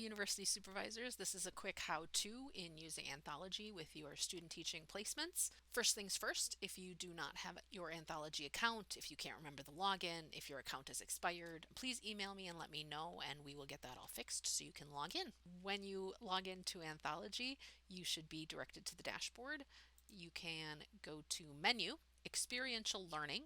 University Supervisors. This is a quick how-to in using Anthology with your student teaching placements. First things first, if you do not have your Anthology account, if you can't remember the login, if your account is expired, please email me and let me know and we will get that all fixed so you can log in. When you log into Anthology, you should be directed to the dashboard. You can go to Menu, Experiential Learning,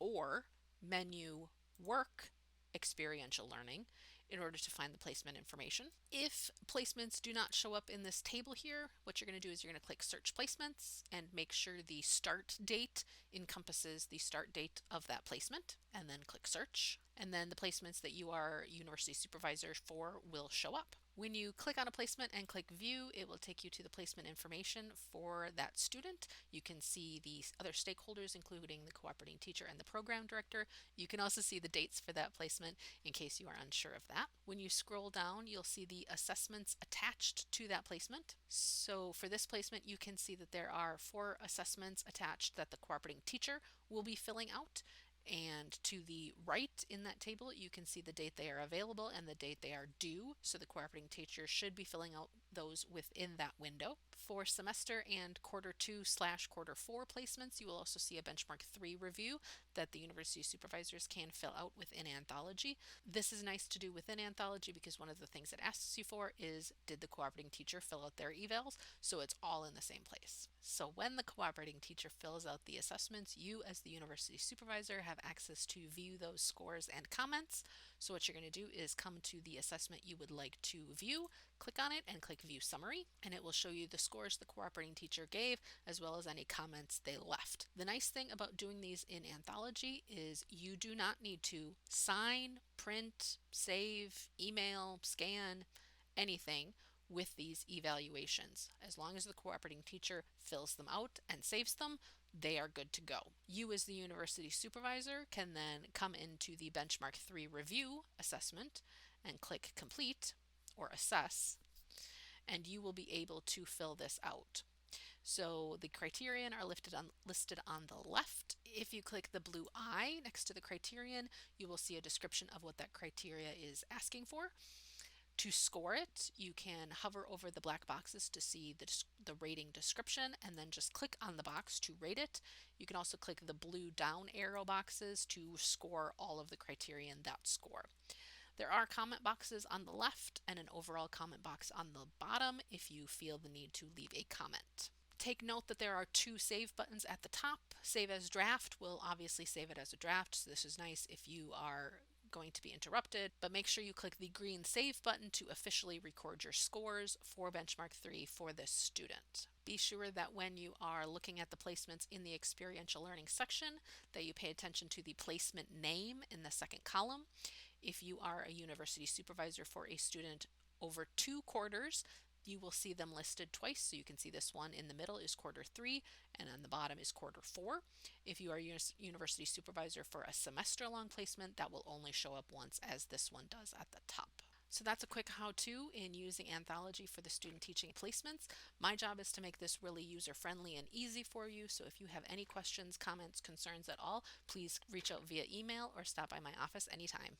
or Menu, Work, Experiential Learning in order to find the placement information. If placements do not show up in this table here, what you're going to do is you're going to click Search Placements and make sure the start date encompasses the start date of that placement, and then click Search. And then the placements that you are University Supervisor for will show up. When you click on a placement and click View, it will take you to the placement information for that student. You can see the other stakeholders, including the cooperating teacher and the program director. You can also see the dates for that placement in case you are unsure of that. When you scroll down, you'll see the assessments attached to that placement. So for this placement, you can see that there are 4 assessments attached that the cooperating teacher will be filling out. And to the right in that table, you can see the date they are available and the date they are due. So the cooperating teacher should be filling out those within that window. For semester and quarter 2/quarter 4 placements, you will also see a benchmark 3 review that the university supervisors can fill out within Anthology. This is nice to do within Anthology because one of the things it asks you for is, did the cooperating teacher fill out their evals? So it's all in the same place. So when the cooperating teacher fills out the assessments, you as the university supervisor have access to view those scores and comments. So what you're going to do is come to the assessment you would like to view, click on it and click View Summary, and it will show you the scores the cooperating teacher gave as well as any comments they left. The nice thing about doing these in Anthology is you do not need to sign, print, save, email, scan, anything with these evaluations. As long as the cooperating teacher fills them out and saves them, they are good to go. You as the university supervisor can then come into the benchmark 3 review assessment and click Complete or Assess, and you will be able to fill this out. So the criterion are listed on the left. If you click the blue eye next to the criterion, you will see a description of what that criteria is asking for. To score it, you can hover over the black boxes to see the rating description and then just click on the box to rate it. You can also click the blue down arrow boxes to score all of the criterion that score. There are comment boxes on the left and an overall comment box on the bottom if you feel the need to leave a comment. Take note that there are 2 save buttons at the top. Save as draft will obviously save it as a draft, so this is nice if you are going to be interrupted, but make sure you click the green save button to officially record your scores for benchmark 3 for this student. Be sure that when you are looking at the placements in the experiential learning section that you pay attention to the placement name in the second column. If you are a university supervisor for a student over 2 quarters, you will see them listed twice. So you can see this one in the middle is quarter 3 and on the bottom is quarter 4. If you are a university supervisor for a semester long placement, that will only show up once, as this one does at the top. So that's a quick how-to in using Anthology for the student teaching placements. My job is to make this really user-friendly and easy for you. So if you have any questions, comments, concerns at all, please reach out via email or stop by my office anytime.